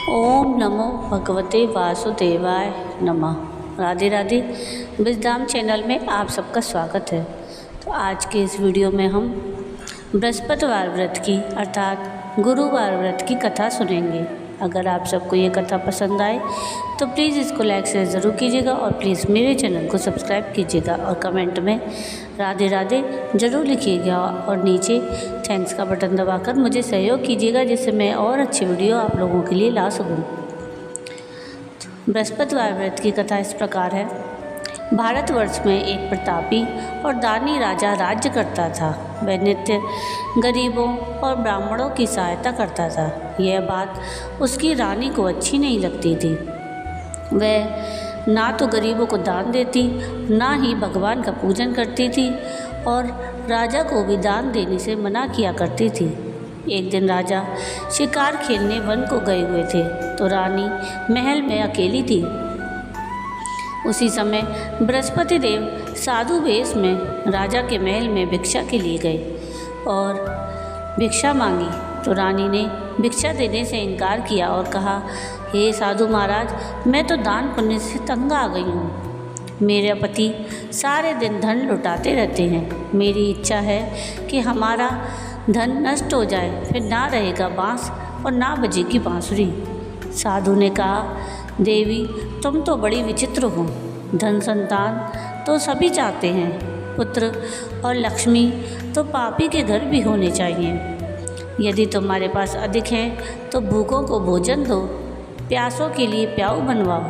ओम नमो भगवते वासुदेवाय नमः। राधे राधे। विजडम चैनल में आप सबका स्वागत है। तो आज के इस वीडियो में हम बृहस्पतिवार व्रत की अर्थात गुरुवार व्रत की कथा सुनेंगे। अगर आप सबको ये कथा पसंद आए तो प्लीज़ इसको लाइक शेयर ज़रूर कीजिएगा और प्लीज़ मेरे चैनल को सब्सक्राइब कीजिएगा और कमेंट में राधे राधे ज़रूर लिखिएगा और नीचे थैंक्स का बटन दबाकर मुझे सहयोग कीजिएगा जिससे मैं और अच्छी वीडियो आप लोगों के लिए ला सकूं। बृहस्पतिवार व्रत की कथा इस प्रकार है। भारतवर्ष में एक प्रतापी और दानी राजा राज्य करता था। वह नित्य गरीबों और ब्राह्मणों की सहायता करता था। यह बात उसकी रानी को अच्छी नहीं लगती थी। वह ना तो गरीबों को दान देती, ना ही भगवान का पूजन करती थी और राजा को भी दान देने से मना किया करती थी। एक दिन राजा शिकार खेलने वन को गए हुए थे तो रानी महल में अकेली थी। उसी समय बृहस्पति देव साधु वेश में राजा के महल में भिक्षा के लिए गए और भिक्षा मांगी तो रानी ने भिक्षा देने से इनकार किया और कहा, हे साधु महाराज, मैं तो दान पुण्य से तंग आ गई हूँ। मेरे पति सारे दिन धन लुटाते रहते हैं। मेरी इच्छा है कि हमारा धन नष्ट हो जाए, फिर ना रहेगा बाँस और ना बजेगी बाँसुरी। साधु ने कहा, देवी, तुम तो बड़ी विचित्र हो। धन संतान तो सभी चाहते हैं, पुत्र और लक्ष्मी तो पापी के घर भी होने चाहिए। यदि तुम्हारे पास अधिक है तो भूखों को भोजन दो, प्यासों के लिए प्याऊ बनवाओ,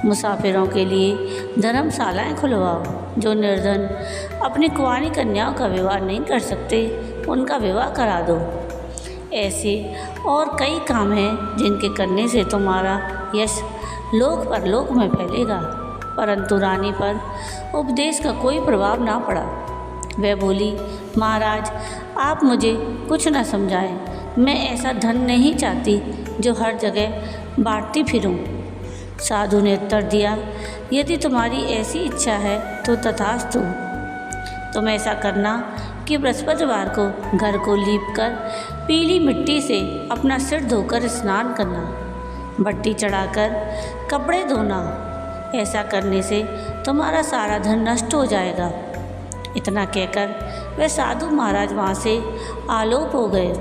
मुसाफिरों के लिए धर्मशालाएं खुलवाओ। जो निर्धन अपनी कुंवारी कन्याओं का विवाह नहीं कर सकते उनका विवाह करा दो। ऐसे और कई काम हैं जिनके करने से तुम्हारा यश लोक परलोक में फैलेगा। परंतु रानी पर उपदेश का कोई प्रभाव ना पड़ा। वह बोली, महाराज, आप मुझे कुछ न समझाएं। मैं ऐसा धन नहीं चाहती जो हर जगह बांटती फिरूं। साधु ने उत्तर दिया, यदि तुम्हारी ऐसी इच्छा है तो तथास्तु। तुम ऐसा करना कि बृहस्पतिवार को घर को लीपकर पीली मिट्टी से अपना सिर धोकर स्नान करना, भट्टी चढ़ाकर कपड़े धोना। ऐसा करने से तुम्हारा सारा धन नष्ट हो जाएगा। इतना कहकर वह साधु महाराज वहाँ से आलोप हो गए।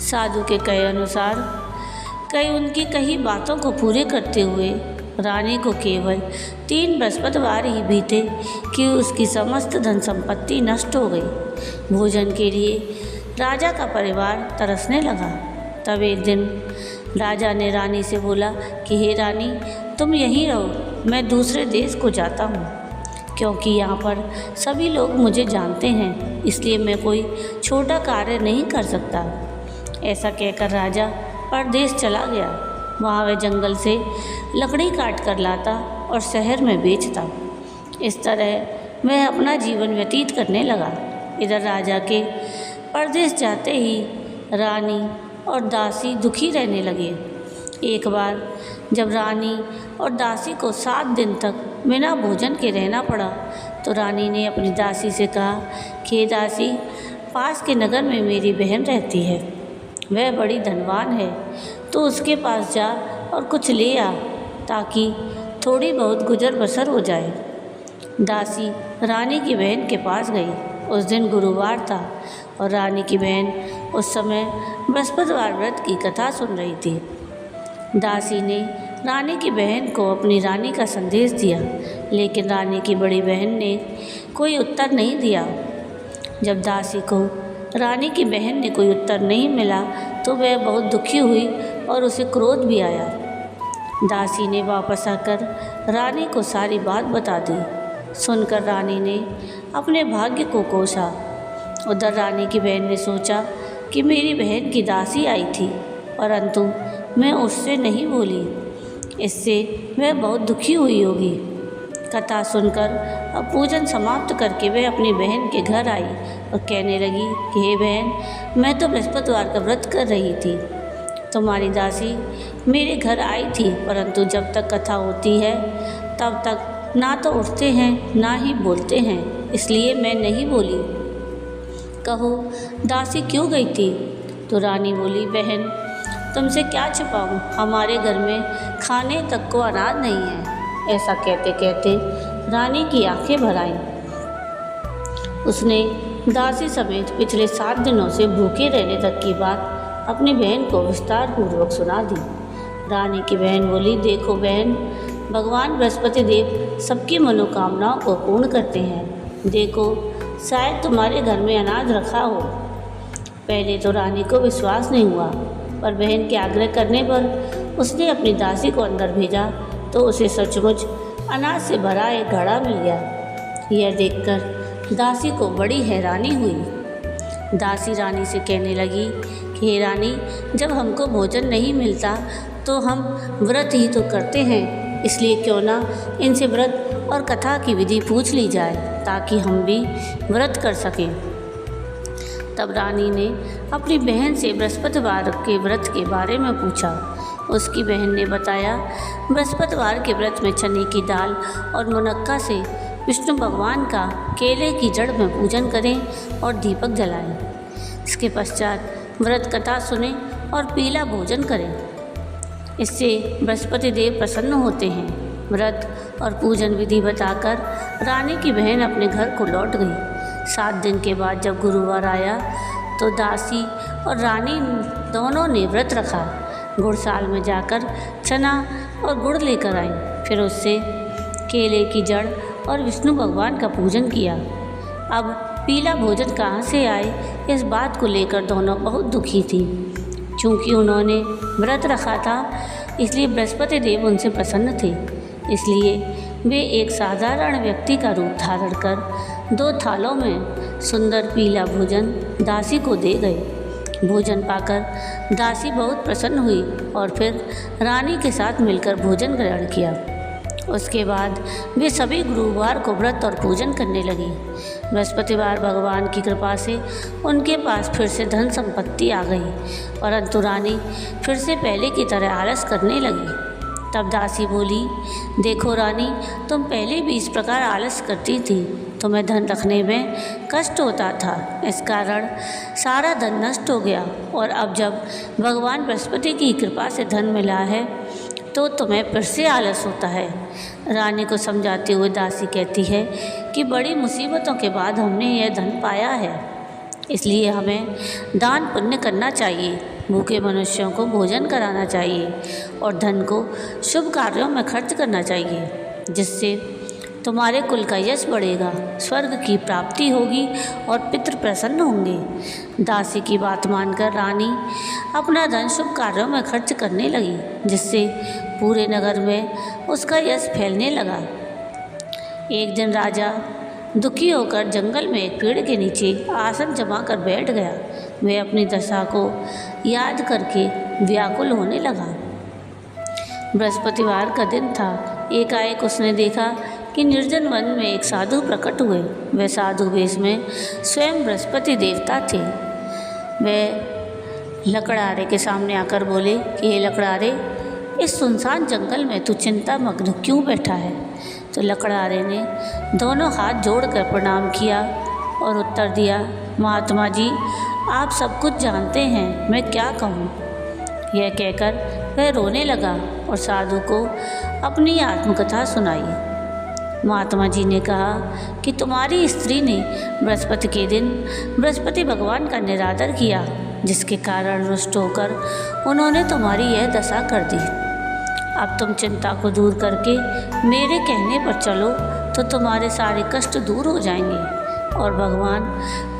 साधु के कहे अनुसार उनकी कही बातों को पूरे करते हुए रानी को केवल 3 बृहस्पतिवार ही बीते कि उसकी समस्त धन संपत्ति नष्ट हो गई। भोजन के लिए राजा का परिवार तरसने लगा। तब एक दिन राजा ने रानी से बोला कि हे रानी, तुम यहीं रहो, मैं दूसरे देश को जाता हूँ, क्योंकि यहाँ पर सभी लोग मुझे जानते हैं, इसलिए मैं कोई छोटा कार्य नहीं कर सकता। ऐसा कहकर राजा परदेश चला गया। वहाँ वह जंगल से लकड़ी काट कर लाता और शहर में बेचता। इस तरह वह अपना जीवन व्यतीत करने लगा। इधर राजा के परदेश जाते ही रानी और दासी दुखी रहने लगे। एक बार जब रानी और दासी को 7 दिन तक बिना भोजन के रहना पड़ा तो रानी ने अपनी दासी से कहा कि दासी, पास के नगर में मेरी बहन रहती है, वह बड़ी धनवान है, तो उसके पास जा और कुछ ले आ ताकि थोड़ी बहुत गुजर बसर हो जाए। दासी रानी की बहन के पास गई। उस दिन गुरुवार था और रानी की बहन उस समय बृहस्पतिवार व्रत की कथा सुन रही थी। दासी ने रानी की बहन को अपनी रानी का संदेश दिया, लेकिन रानी की बड़ी बहन ने कोई उत्तर नहीं दिया। जब दासी को रानी की बहन ने कोई उत्तर नहीं मिला तो वह बहुत दुखी हुई और उसे क्रोध भी आया। दासी ने वापस आकर रानी को सारी बात बता दी। सुनकर रानी ने अपने भाग्य को कोसा। उधर रानी की बहन ने सोचा कि मेरी बहन की दासी आई थी, परंतु मैं उससे नहीं बोली, इससे वह बहुत दुखी हुई होगी। कथा सुनकर अब पूजन समाप्त करके वह अपनी बहन के घर आई और कहने लगी कि हे बहन, मैं तो बृहस्पतिवार का व्रत कर रही थी। तुम्हारी दासी मेरे घर आई थी, परंतु जब तक कथा होती है तब तक ना तो उठते हैं ना ही बोलते हैं, इसलिए मैं नहीं बोली। कहो, दासी क्यों गई थी? तो रानी बोली, बहन, तुमसे क्या छिपाऊं, हमारे घर में खाने तक को अनाज नहीं है। ऐसा कहते कहते रानी की आंखें भर आईं। उसने दासी समेत पिछले 7 दिनों से भूखे रहने तक की बात अपनी बहन को विस्तार पूर्वक सुना दी। रानी की बहन बोली, देखो बहन, भगवान बृहस्पति देव सबकी मनोकामनाओं को पूर्ण करते हैं। देखो, शायद तुम्हारे घर में अनाज रखा हो। पहले तो रानी को विश्वास नहीं हुआ, पर बहन के आग्रह करने पर उसने अपनी दासी को अंदर भेजा तो उसे सचमुच अनाज से भरा एक घड़ा मिल गया। यह देखकर दासी को बड़ी हैरानी हुई। दासी रानी से कहने लगी कि हे रानी, जब हमको भोजन नहीं मिलता तो हम व्रत ही तो करते हैं, इसलिए क्यों ना इनसे व्रत और कथा की विधि पूछ ली जाए ताकि हम भी व्रत कर सकें। तब रानी ने अपनी बहन से बृहस्पतिवार के व्रत के बारे में पूछा। उसकी बहन ने बताया, बृहस्पतिवार के व्रत में चने की दाल और मुनक्का से विष्णु भगवान का केले की जड़ में पूजन करें और दीपक जलाएं। इसके पश्चात व्रत कथा सुनें और पीला भोजन करें। इससे बृहस्पति देव प्रसन्न होते हैं। व्रत और पूजन विधि बताकर रानी की बहन अपने घर को लौट गई। 7 दिन के बाद जब गुरुवार आया तो दासी और रानी दोनों ने व्रत रखा। गुड़साल में जाकर चना और गुड़ लेकर आई, फिर उससे केले की जड़ और विष्णु भगवान का पूजन किया। अब पीला भोजन कहाँ से आए, इस बात को लेकर दोनों बहुत दुखी थी। चूँकि उन्होंने व्रत रखा था, इसलिए बृहस्पति देव उनसे प्रसन्न थे। इसलिए वे एक साधारण व्यक्ति का रूप धारण कर 2 थालों में सुंदर पीला भोजन दासी को दे गए। भोजन पाकर दासी बहुत प्रसन्न हुई और फिर रानी के साथ मिलकर भोजन ग्रहण किया। उसके बाद वे सभी गुरुवार को व्रत और पूजन करने लगी। बृहस्पतिवार भगवान की कृपा से उनके पास फिर से धन संपत्ति आ गई, परंतु रानी फिर से पहले की तरह आलस करने लगी। तब दासी बोली, देखो रानी, तुम पहले भी इस प्रकार आलस करती थी। तुम्हें धन रखने में कष्ट होता था, इस कारण सारा धन नष्ट हो गया, और अब जब भगवान बृहस्पति की कृपा से धन मिला है तो तुम्हें फिर से आलस होता है। रानी को समझाते हुए दासी कहती है कि बड़ी मुसीबतों के बाद हमने यह धन पाया है, इसलिए हमें दान पुण्य करना चाहिए, भूखे मनुष्यों को भोजन कराना चाहिए और धन को शुभ कार्यों में खर्च करना चाहिए, जिससे तुम्हारे कुल का यश बढ़ेगा, स्वर्ग की प्राप्ति होगी और पितृ प्रसन्न होंगे। दासी की बात मानकर रानी अपना धन शुभ कार्यों में खर्च करने लगी, जिससे पूरे नगर में उसका यश फैलने लगा। एक दिन राजा दुखी होकर जंगल में एक पेड़ के नीचे आसन जमा कर बैठ गया। वह अपनी दशा को याद करके व्याकुल होने लगा। बृहस्पतिवार का दिन था। एकाएक उसने देखा कि निर्जन वन में एक साधु प्रकट हुए। वह साधु वेश में स्वयं बृहस्पति देवता थे। वह लकड़ारे के सामने आकर बोले कि हे लकड़ारे, इस सुनसान जंगल में तू चिंता मग्न क्यों बैठा है? तो लकड़ारे ने दोनों हाथ जोड़कर प्रणाम किया और उत्तर दिया, महात्मा जी, आप सब कुछ जानते हैं, मैं क्या कहूँ। यह कहकर वह रोने लगा और साधु को अपनी आत्मकथा सुनाई। महात्मा जी ने कहा कि तुम्हारी स्त्री ने बृहस्पति के दिन बृहस्पति भगवान का निरादर किया, जिसके कारण रुष्ट होकर उन्होंने तुम्हारी यह दशा कर दी। अब तुम चिंता को दूर करके मेरे कहने पर चलो तो तुम्हारे सारे कष्ट दूर हो जाएंगे और भगवान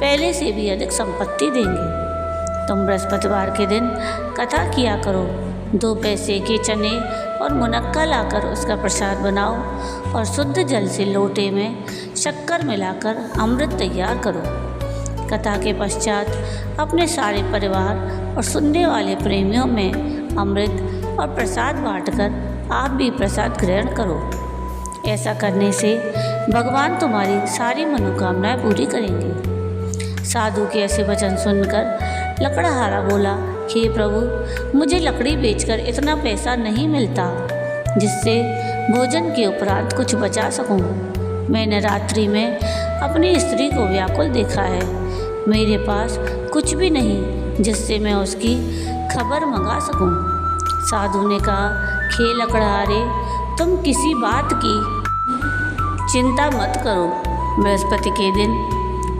पहले से भी अधिक संपत्ति देंगे। तुम बृहस्पतिवार के दिन कथा किया करो, 2 पैसे के चने और मुनक्का लाकर उसका प्रसाद बनाओ और शुद्ध जल से लोटे में शक्कर मिलाकर अमृत तैयार करो। कथा के पश्चात अपने सारे परिवार और सुनने वाले प्रेमियों में अमृत और प्रसाद बांटकर आप भी प्रसाद ग्रहण करो। ऐसा करने से भगवान तुम्हारी सारी मनोकामनाएं पूरी करेंगे। साधु के ऐसे वचन सुनकर लकड़हारा बोला, हे प्रभु, मुझे लकड़ी बेचकर इतना पैसा नहीं मिलता जिससे भोजन के उपरांत कुछ बचा सकूं। मैंने रात्रि में अपनी स्त्री को व्याकुल देखा है। मेरे पास कुछ भी नहीं, जिससे मैं उसकी खबर मंगा सकूं। साधु ने कहा, हे लकड़हारे, तुम किसी बात की चिंता मत करो। बृहस्पति के दिन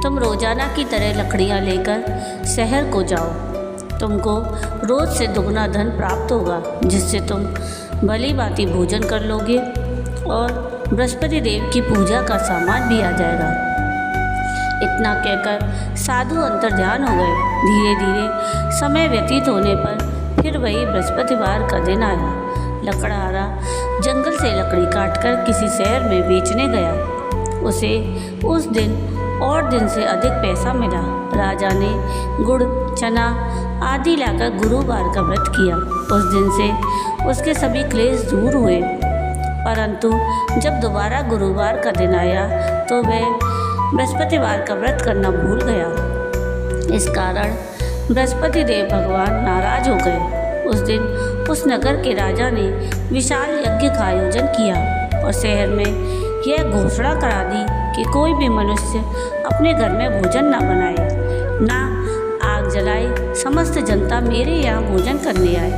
तुम रोजाना की तरह लकड़ियाँ लेकर शहर को जाओ। तुमको रोज से दुगना धन प्राप्त होगा, जिससे तुम भली भांति भोजन कर लोगे और बृहस्पति देव की पूजा का सामान भी आ जाएगा। इतना कहकर साधु अंतर्ध्यान हो गए। धीरे धीरे समय व्यतीत होने पर फिर वही बृहस्पतिवार का दिन आया। लकड़हारा जंगल से लकड़ी काटकर किसी शहर में बेचने गया। उसे उस दिन और दिन से अधिक पैसा मिला। राजा ने गुड़, चना आदि लाकर गुरुवार का व्रत किया। उस दिन से उसके सभी क्लेश दूर हुए। परंतु जब दोबारा गुरुवार का दिन आया तो वह बृहस्पतिवार का व्रत करना भूल गया। इस कारण बृहस्पति देव भगवान नाराज हो गए। उस दिन उस नगर के राजा ने विशाल यज्ञ का आयोजन किया और शहर में यह घोषणा करा दी कि कोई भी मनुष्य अपने घर में भोजन ना बनाए, ना आग जलाए। समस्त जनता मेरे यहाँ भोजन करने आए।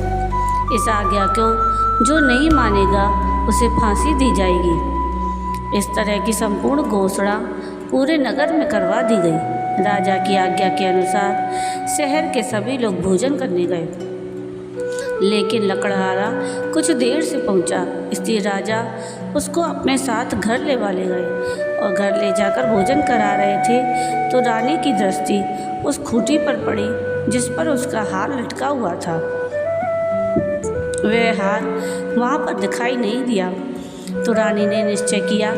इस आज्ञा को जो नहीं मानेगा उसे फांसी दी जाएगी। इस तरह की संपूर्ण घोषणा पूरे नगर में करवा दी गई। राजा की आज्ञा के अनुसार शहर के सभी लोग भोजन करने गए, लेकिन लकड़हारा कुछ देर से पहुंचा, इसलिए राजा उसको अपने साथ घर ले वाले गए और घर ले जाकर भोजन करा रहे थे तो रानी की दृष्टि उस खूंटी पर पड़ी जिस पर उसका हार लटका हुआ था। वह हार वहाँ पर दिखाई नहीं दिया तो रानी ने निश्चय किया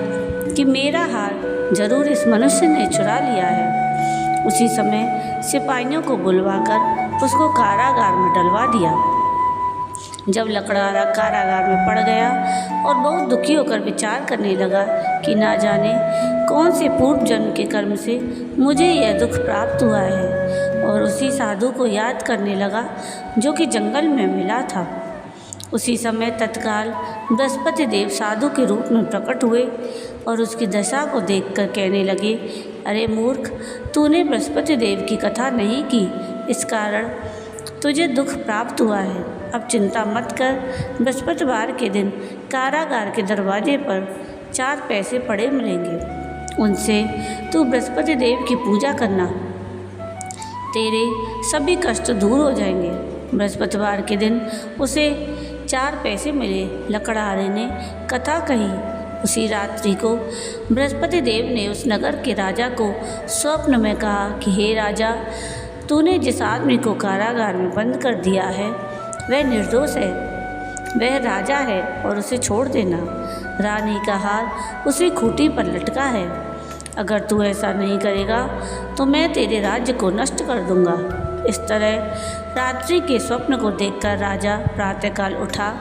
कि मेरा हार जरूर इस मनुष्य ने चुरा लिया है। उसी समय सिपाहियों को बुलवाकर उसको कारागार में डलवा दिया। जब लकड़हारा कारागार में पड़ गया और बहुत दुखी होकर विचार करने लगा कि ना जाने कौन से पूर्व जन्म के कर्म से मुझे यह दुख प्राप्त हुआ है, और उसी साधु को याद करने लगा जो कि जंगल में मिला था। उसी समय तत्काल बृहस्पति देव साधु के रूप में प्रकट हुए और उसकी दशा को देखकर कहने लगे, अरे मूर्ख, तूने बृहस्पति देव की कथा नहीं की, इस कारण तुझे दुख प्राप्त हुआ है। अब चिंता मत कर। बृहस्पतिवार के दिन कारागार के दरवाजे पर 4 पैसे पड़े मिलेंगे, उनसे तू बृहस्पति देव की पूजा करना, तेरे सभी कष्ट दूर हो जाएंगे। बृहस्पतिवार के दिन उसे 4 पैसे मिले। लकड़हारे ने कथा कही। उसी रात्रि को बृहस्पति देव ने उस नगर के राजा को स्वप्न में कहा कि हे राजा, तूने जिस आदमी को कारागार में बंद कर दिया है वह निर्दोष है, वह राजा है और उसे छोड़ देना। रानी का हार उसी खूंटी पर लटका है। अगर तू ऐसा नहीं करेगा तो मैं तेरे राज्य को नष्ट कर दूंगा। इस तरह रात्रि के स्वप्न को देखकर राजा प्रातःकाल उठा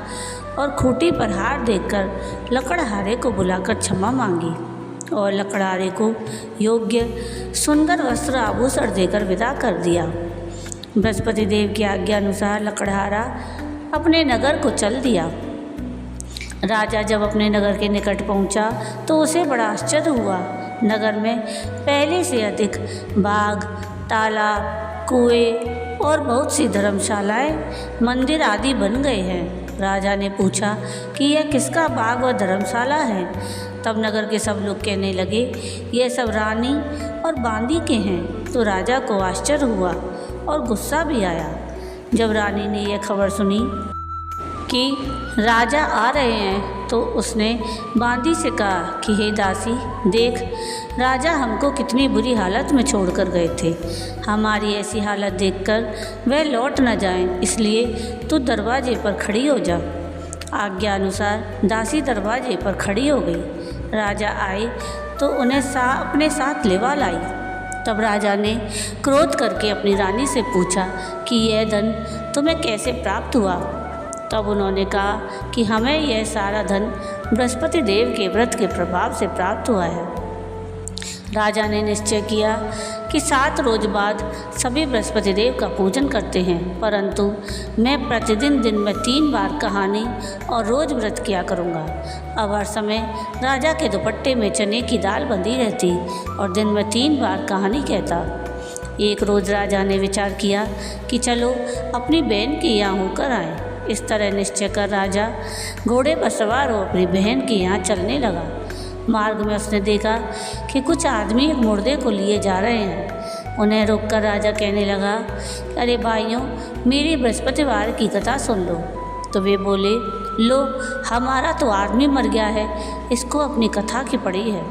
और खूंटी पर हार देखकर लकड़हारे को बुलाकर क्षमा मांगी और लकड़हारे को योग्य सुंदर वस्त्र आभूषण देकर विदा कर दिया। बृहस्पति देव की आज्ञा अनुसार लकड़हारा अपने नगर को चल दिया। राजा जब अपने नगर के निकट पहुंचा तो उसे बड़ा आश्चर्य हुआ। नगर में पहले से अधिक बाग, तालाब, कुएं और बहुत सी धर्मशालाएं, मंदिर आदि बन गए हैं। राजा ने पूछा कि यह किसका बाग व धर्मशाला है। तब नगर के सब लोग कहने लगे, यह सब रानी और बांदी के हैं। तो राजा को आश्चर्य हुआ और गुस्सा भी आया। जब रानी ने यह खबर सुनी कि राजा आ रहे हैं तो उसने बांदी से कहा कि हे दासी, देख, राजा हमको कितनी बुरी हालत में छोड़कर गए थे। हमारी ऐसी हालत देखकर वह लौट न जाएं, इसलिए तू दरवाजे पर खड़ी हो जा। आज्ञा अनुसार दासी दरवाजे पर खड़ी हो गई। राजा आए तो उन्हें अपने साथ लेवा लाई। तब राजा ने क्रोध करके अपनी रानी से पूछा कि यह धन तुम्हें कैसे प्राप्त हुआ। तब उन्होंने कहा कि हमें यह सारा धन बृहस्पति देव के व्रत के प्रभाव से प्राप्त हुआ है। राजा ने निश्चय किया कि 7 रोज बाद सभी बृहस्पति देव का पूजन करते हैं, परंतु मैं प्रतिदिन दिन में 3 बार कहानी और रोज व्रत किया करूँगा। अब हर समय राजा के दुपट्टे में चने की दाल बंधी रहती और दिन में 3 बार कहानी कहता। एक रोज़ राजा ने विचार किया कि चलो अपनी बहन के यहाँ होकर आएं। इस तरह निश्चय कर राजा घोड़े पर सवार हो अपनी बहन के यहाँ चलने लगा। मार्ग में उसने देखा कि कुछ आदमी एक मुर्दे को लिए जा रहे हैं। उन्हें रोककर राजा कहने लगा, अरे भाइयों, मेरी बृहस्पतिवार की कथा सुन लो। तो वे बोले, लो, हमारा तो आदमी मर गया है, इसको अपनी कथा की पड़ी है।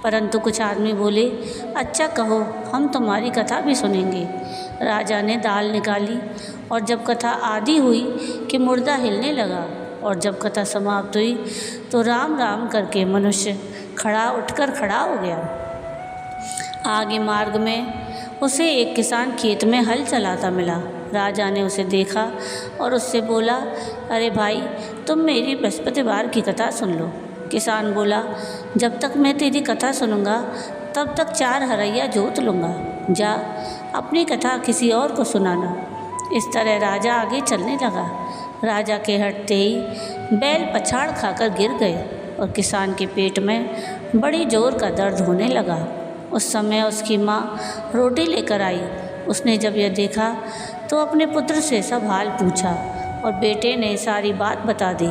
परंतु कुछ आदमी बोले, अच्छा कहो, हम तुम्हारी कथा भी सुनेंगे। राजा ने दाल निकाली और जब कथा आधी हुई कि मुर्दा हिलने लगा, और जब कथा समाप्त हुई तो राम राम करके मनुष्य उठकर खड़ा हो गया। आगे मार्ग में उसे एक किसान खेत में हल चलाता मिला। राजा ने उसे देखा और उससे बोला, अरे भाई, तुम मेरी बृहस्पतिवार की कथा सुन लो। किसान बोला, जब तक मैं तेरी कथा सुनूंगा तब तक 4 हरैया जोत लूँगा। जा, अपनी कथा किसी और को सुनाना। इस तरह राजा आगे चलने लगा। राजा के हटते ही बैल पछाड़ खाकर गिर गए और किसान के पेट में बड़ी जोर का दर्द होने लगा। उस समय उसकी माँ रोटी लेकर आई। उसने जब यह देखा तो अपने पुत्र से सब हाल पूछा और बेटे ने सारी बात बता दी।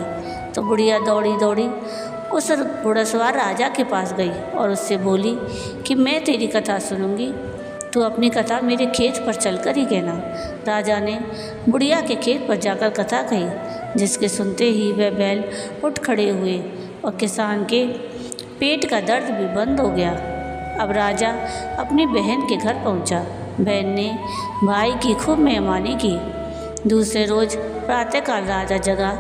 तो बुढ़िया दौड़ी दौड़ी उस घुड़सवार राजा के पास गई और उससे बोली कि मैं तेरी कथा सुनूंगी, तू अपनी कथा मेरे खेत पर चलकर ही कहना। राजा ने बुढ़िया के खेत पर जाकर कथा कही, जिसके सुनते ही वह बैल उठ खड़े हुए और किसान के पेट का दर्द भी बंद हो गया। अब राजा अपनी बहन के घर पहुंचा। बहन ने भाई की खूब मेहमानी की। दूसरे रोज़ प्रातःकाल राजा जगा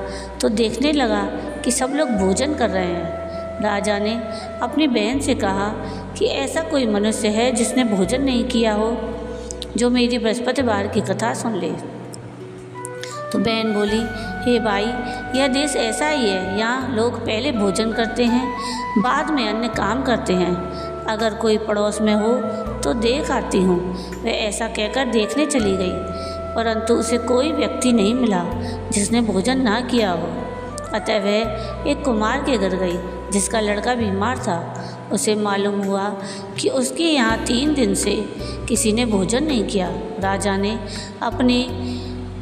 तो देखने लगा कि सब लोग भोजन कर रहे हैं। राजा ने अपनी बहन से कहा कि ऐसा कोई मनुष्य है जिसने भोजन नहीं किया हो, जो मेरी बृहस्पतिवार की कथा सुन ले। तो बहन बोली, हे भाई, यह देश ऐसा ही है, यहाँ लोग पहले भोजन करते हैं, बाद में अन्य काम करते हैं। अगर कोई पड़ोस में हो तो देख आती हूँ। वह ऐसा कहकर देखने चली गई, परंतु उसे कोई व्यक्ति नहीं मिला जिसने भोजन ना किया हो। अतः वह एक कुमार के घर गई जिसका लड़का बीमार था। उसे मालूम हुआ कि उसके यहाँ 3 दिन से किसी ने भोजन नहीं किया।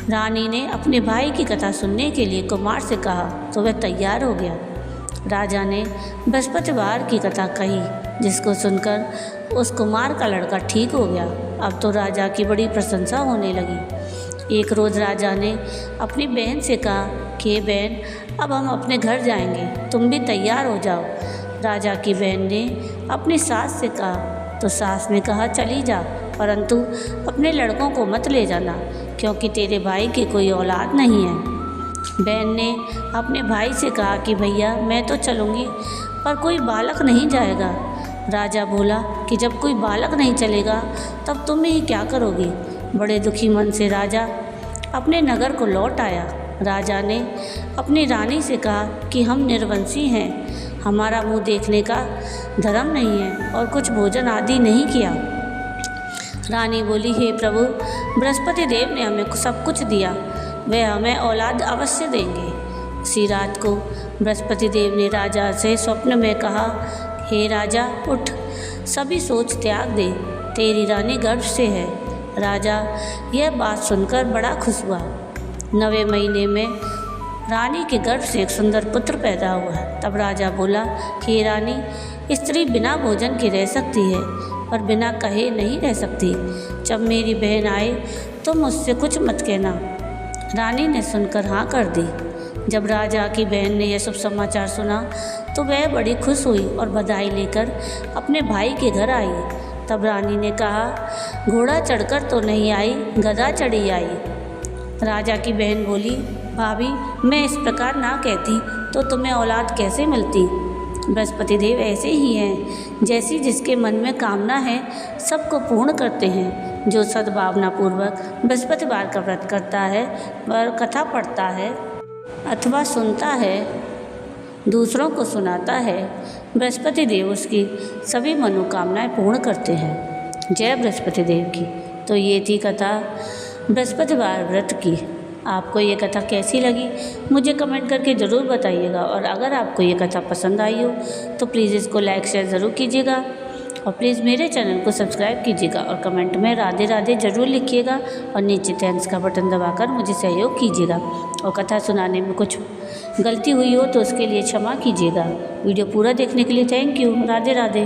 रानी ने अपने भाई की कथा सुनने के लिए कुमार से कहा तो वह तैयार हो गया। राजा ने बृहस्पतिवार की कथा कही, जिसको सुनकर उस कुमार का लड़का ठीक हो गया। अब तो राजा की बड़ी प्रशंसा होने लगी। एक रोज़ राजा ने अपनी बहन से कहा कि बहन, अब हम अपने घर जाएंगे, तुम भी तैयार हो जाओ। राजा की बहन ने अपनी सास से कहा तो सास ने कहा, चली जा, परंतु अपने लड़कों को मत ले जाना, क्योंकि तेरे भाई की कोई औलाद नहीं है। बहन ने अपने भाई से कहा कि भैया, मैं तो चलूँगी, पर कोई बालक नहीं जाएगा। राजा बोला कि जब कोई बालक नहीं चलेगा तब तुम ही क्या करोगी। बड़े दुखी मन से राजा अपने नगर को लौट आया। राजा ने अपनी रानी से कहा कि हम निर्वंशी हैं, हमारा मुंह देखने का धर्म नहीं है और कुछ भोजन आदि नहीं किया। रानी बोली, हे प्रभु, बृहस्पति देव ने हमें सब कुछ दिया, वह हमें औलाद अवश्य देंगे। उसी रात को बृहस्पति देव ने राजा से स्वप्न में कहा, हे राजा, उठ, सभी सोच त्याग दे, तेरी रानी गर्भ से है। राजा यह बात सुनकर बड़ा खुश हुआ। 9वें महीने में रानी के गर्भ से एक सुंदर पुत्र पैदा हुआ। तब राजा बोला कि हे रानी, स्त्री बिना भोजन के रह सकती है, पर बिना कहे नहीं रह सकती। जब मेरी बहन आए तो मुझसे कुछ मत कहना। रानी ने सुनकर हाँ कर दी। जब राजा की बहन ने यह सब समाचार सुना तो वह बड़ी खुश हुई और बधाई लेकर अपने भाई के घर आई। तब रानी ने कहा, घोड़ा चढ़कर तो नहीं आई, गधा चढ़ी आई। राजा की बहन बोली, भाभी, मैं इस प्रकार ना कहती तो तुम्हें औलाद कैसे मिलती। बृहस्पति देव ऐसे ही हैं, जैसी जिसके मन में कामना है सबको पूर्ण करते हैं। जो सद्भावनापूर्वक बृहस्पतिवार का व्रत करता है, वह कथा पढ़ता है अथवा सुनता है, दूसरों को सुनाता है, बृहस्पति देव उसकी सभी मनोकामनाएं पूर्ण करते हैं। जय बृहस्पति देव की। तो ये थी कथा बृहस्पतिवार व्रत की। आपको ये कथा कैसी लगी मुझे कमेंट करके ज़रूर बताइएगा, और अगर आपको ये कथा पसंद आई हो तो प्लीज़ इसको लाइक शेयर ज़रूर कीजिएगा और प्लीज़ मेरे चैनल को सब्सक्राइब कीजिएगा और कमेंट में राधे राधे ज़रूर लिखिएगा और नीचे थैंक्स का बटन दबाकर मुझे सहयोग कीजिएगा। और कथा सुनाने में कुछ गलती हुई हो तो उसके लिए क्षमा कीजिएगा। वीडियो पूरा देखने के लिए थैंक यू। राधे राधे।